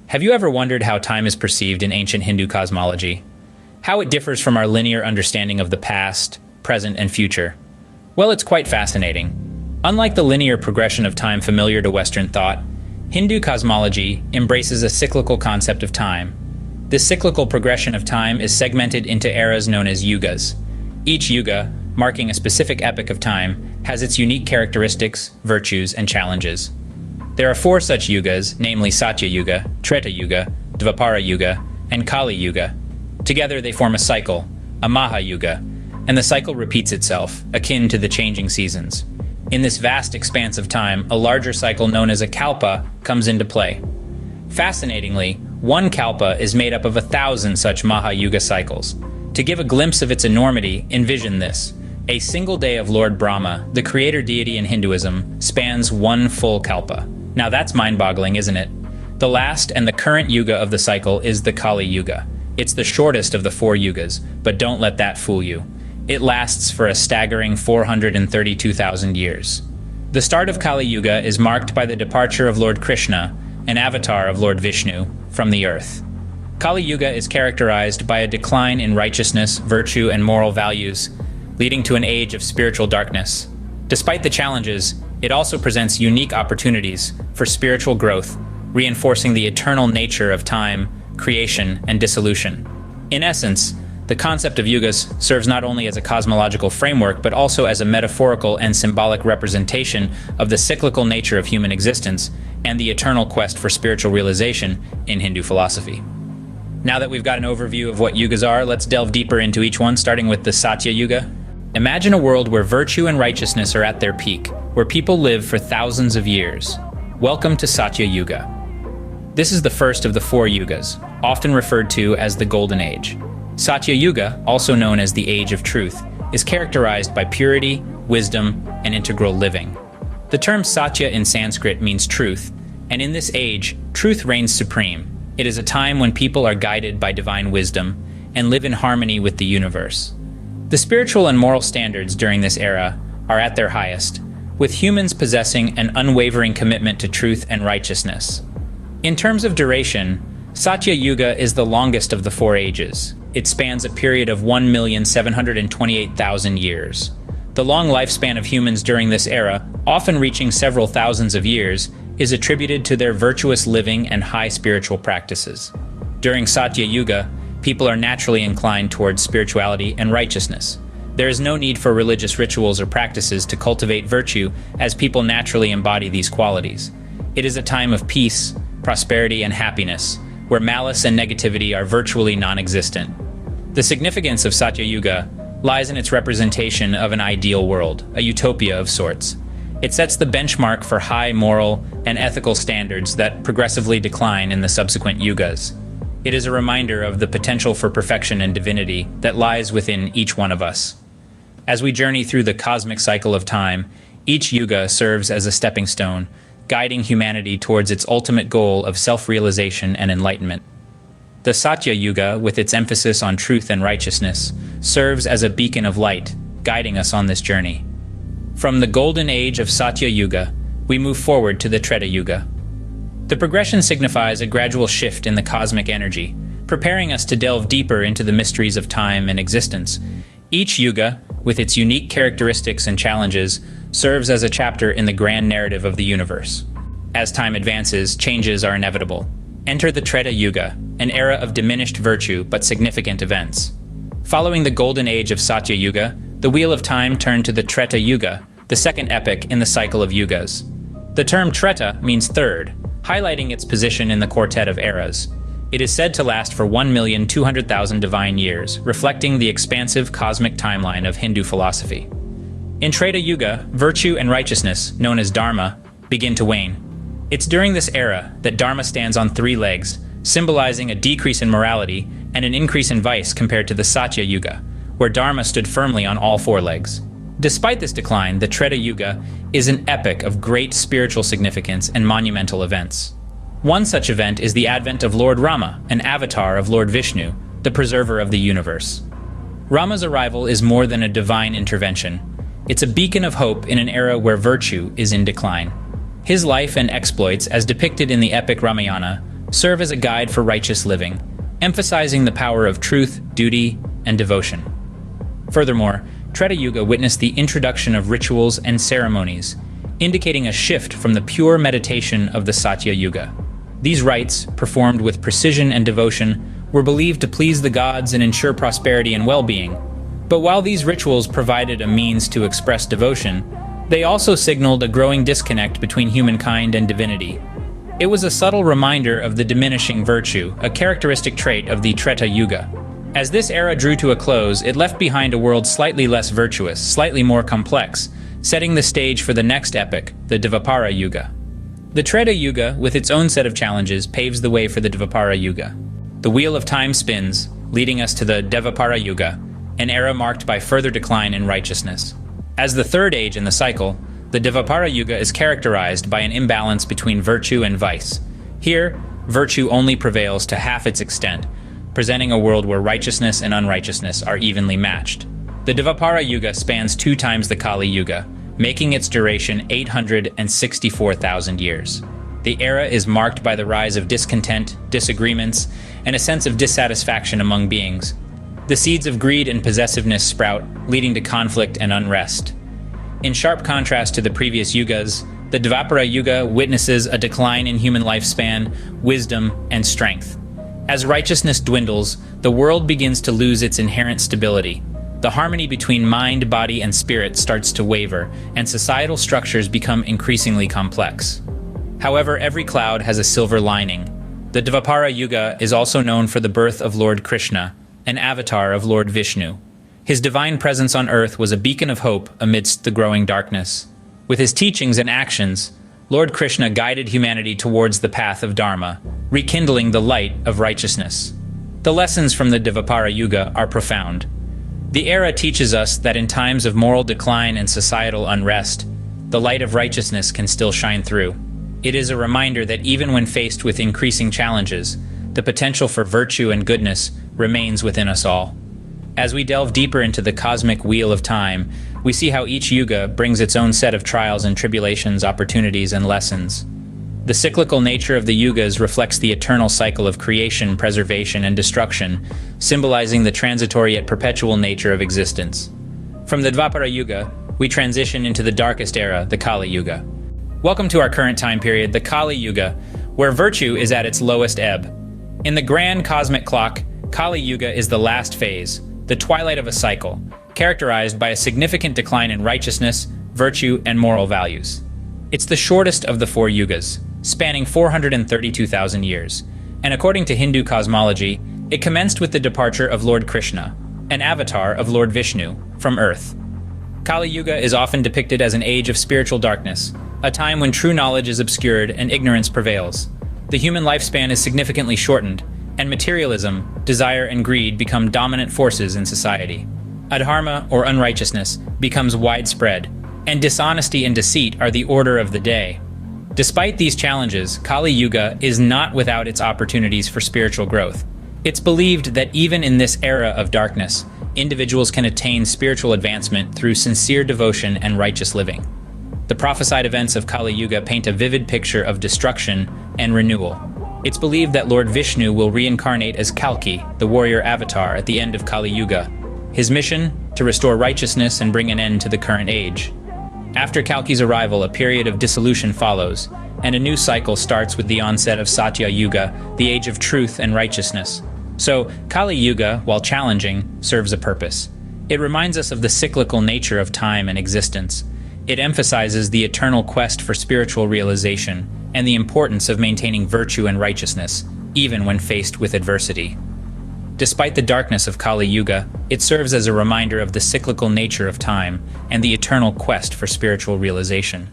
Have you ever wondered how time is perceived in ancient Hindu cosmology? How it differs from our linear understanding of the past, present, and future? Well, it's quite fascinating. Unlike the linear progression of time familiar to Western thought, Hindu cosmology embraces a cyclical concept of time. This cyclical progression of time is segmented into eras known as Yugas. Each Yuga, marking a specific epoch of time, has its unique characteristics, virtues, and challenges. There are 4 such Yugas, namely Satya Yuga, Treta Yuga, Dvapara Yuga, and Kali Yuga. Together they form a cycle, a Maha Yuga, and the cycle repeats itself, akin to the changing seasons. In this vast expanse of time, a larger cycle known as a Kalpa comes into play. Fascinatingly, one Kalpa is made up of 1,000 such Maha Yuga cycles. To give a glimpse of its enormity, envision this. A single day of Lord Brahma, the creator deity in Hinduism, spans one full Kalpa. Now that's mind-boggling, isn't it? The last and the current Yuga of the cycle is the Kali Yuga. It's the shortest of the 4 Yugas, but don't let that fool you. It lasts for a staggering 432,000 years. The start of Kali Yuga is marked by the departure of Lord Krishna, an avatar of Lord Vishnu, from the earth. Kali Yuga is characterized by a decline in righteousness, virtue, and moral values, leading to an age of spiritual darkness. Despite the challenges, it also presents unique opportunities for spiritual growth, reinforcing the eternal nature of time, creation, and dissolution. In essence, the concept of yugas serves not only as a cosmological framework, but also as a metaphorical and symbolic representation of the cyclical nature of human existence and the eternal quest for spiritual realization in Hindu philosophy. Now that we've got an overview of what yugas are, let's delve deeper into each one, starting with the Satya Yuga. Imagine a world where virtue and righteousness are at their peak, where people live for thousands of years. Welcome to Satya Yuga. This is the first of the 4 yugas, often referred to as the Golden Age. Satya Yuga, also known as the Age of Truth, is characterized by purity, wisdom, and integral living. The term Satya in Sanskrit means truth, and in this age, truth reigns supreme. It is a time when people are guided by divine wisdom and live in harmony with the universe. The spiritual and moral standards during this era are at their highest, with humans possessing an unwavering commitment to truth and righteousness. In terms of duration, Satya Yuga is the longest of the 4 ages. It spans a period of 1,728,000 years. The long lifespan of humans during this era, often reaching several thousands of years, is attributed to their virtuous living and high spiritual practices. During Satya Yuga, people are naturally inclined towards spirituality and righteousness. There is no need for religious rituals or practices to cultivate virtue, as people naturally embody these qualities. It is a time of peace, prosperity, and happiness, where malice and negativity are virtually non-existent. The significance of Satya Yuga lies in its representation of an ideal world, a utopia of sorts. It sets the benchmark for high moral and ethical standards that progressively decline in the subsequent yugas. It is a reminder of the potential for perfection and divinity that lies within each one of us. As we journey through the cosmic cycle of time, each yuga serves as a stepping stone, guiding humanity towards its ultimate goal of self-realization and enlightenment. The Satya Yuga, with its emphasis on truth and righteousness, serves as a beacon of light, guiding us on this journey. From the golden age of Satya Yuga, we move forward to the Treta Yuga. The progression signifies a gradual shift in the cosmic energy, preparing us to delve deeper into the mysteries of time and existence. Each yuga, with its unique characteristics and challenges, serves as a chapter in the grand narrative of the universe. As time advances, changes are inevitable. Enter the Treta Yuga, an era of diminished virtue but significant events. Following the golden age of Satya Yuga, the wheel of time turned to the Treta Yuga, the second epoch in the cycle of yugas. The term Treta means third, highlighting its position in the quartet of eras. It is said to last for 1,200,000 divine years, reflecting the expansive cosmic timeline of Hindu philosophy. In Treta Yuga, virtue and righteousness, known as Dharma, begin to wane. It's during this era that Dharma stands on 3 legs, symbolizing a decrease in morality and an increase in vice compared to the Satya Yuga, where Dharma stood firmly on all 4 legs. Despite this decline, the Treta Yuga is an epoch of great spiritual significance and monumental events. One such event is the advent of Lord Rama, an avatar of Lord Vishnu, the preserver of the universe. Rama's arrival is more than a divine intervention. It's a beacon of hope in an era where virtue is in decline. His life and exploits, as depicted in the epic Ramayana, serve as a guide for righteous living, emphasizing the power of truth, duty, and devotion. Furthermore, Treta Yuga witnessed the introduction of rituals and ceremonies, indicating a shift from the pure meditation of the Satya Yuga. These rites, performed with precision and devotion, were believed to please the gods and ensure prosperity and well-being. But while these rituals provided a means to express devotion, they also signaled a growing disconnect between humankind and divinity. It was a subtle reminder of the diminishing virtue, a characteristic trait of the Treta Yuga. As this era drew to a close, it left behind a world slightly less virtuous, slightly more complex, setting the stage for the next epoch, the Dvapara Yuga. The Treta Yuga, with its own set of challenges, paves the way for the Dvapara Yuga. The wheel of time spins, leading us to the Dvapara Yuga, an era marked by further decline in righteousness. As the third age in the cycle, the Dvapara Yuga is characterized by an imbalance between virtue and vice. Here, virtue only prevails to half its extent, presenting a world where righteousness and unrighteousness are evenly matched. The Dvapara Yuga spans 2 times the Kali Yuga, making its duration 864,000 years. The era is marked by the rise of discontent, disagreements, and a sense of dissatisfaction among beings. The seeds of greed and possessiveness sprout, leading to conflict and unrest. In sharp contrast to the previous yugas, the Dvapara Yuga witnesses a decline in human lifespan, wisdom, and strength. As righteousness dwindles, the world begins to lose its inherent stability. The harmony between mind, body, and spirit starts to waver, and societal structures become increasingly complex. However, every cloud has a silver lining. The Dvapara Yuga is also known for the birth of Lord Krishna, an avatar of Lord Vishnu. His divine presence on earth was a beacon of hope amidst the growing darkness. With his teachings and actions, Lord Krishna guided humanity towards the path of Dharma, rekindling the light of righteousness. The lessons from the Dvapara Yuga are profound. The era teaches us that in times of moral decline and societal unrest, the light of righteousness can still shine through. It is a reminder that even when faced with increasing challenges, the potential for virtue and goodness remains within us all. As we delve deeper into the cosmic wheel of time, we see how each yuga brings its own set of trials and tribulations, opportunities, and lessons. The cyclical nature of the yugas reflects the eternal cycle of creation, preservation, and destruction, symbolizing the transitory yet perpetual nature of existence. From the Dvapara Yuga, we transition into the darkest era, the Kali Yuga. Welcome to our current time period, the Kali Yuga, where virtue is at its lowest ebb. In the grand cosmic clock, Kali Yuga is the last phase, the twilight of a cycle, characterized by a significant decline in righteousness, virtue, and moral values. It's the shortest of the 4 yugas, spanning 432,000 years, and according to Hindu cosmology, it commenced with the departure of Lord Krishna, an avatar of Lord Vishnu, from Earth. Kali Yuga is often depicted as an age of spiritual darkness, a time when true knowledge is obscured and ignorance prevails. The human lifespan is significantly shortened, and materialism, desire, and greed become dominant forces in society. Adharma, or unrighteousness, becomes widespread, and dishonesty and deceit are the order of the day. Despite these challenges, Kali Yuga is not without its opportunities for spiritual growth. It's believed that even in this era of darkness, individuals can attain spiritual advancement through sincere devotion and righteous living. The prophesied events of Kali Yuga paint a vivid picture of destruction and renewal. It's believed that Lord Vishnu will reincarnate as Kalki, the warrior avatar, at the end of Kali Yuga. His mission? To restore righteousness and bring an end to the current age. After Kalki's arrival, a period of dissolution follows, and a new cycle starts with the onset of Satya Yuga, the age of truth and righteousness. So, Kali Yuga, while challenging, serves a purpose. It reminds us of the cyclical nature of time and existence. It emphasizes the eternal quest for spiritual realization and the importance of maintaining virtue and righteousness, even when faced with adversity. Despite the darkness of Kali Yuga, it serves as a reminder of the cyclical nature of time and the eternal quest for spiritual realization.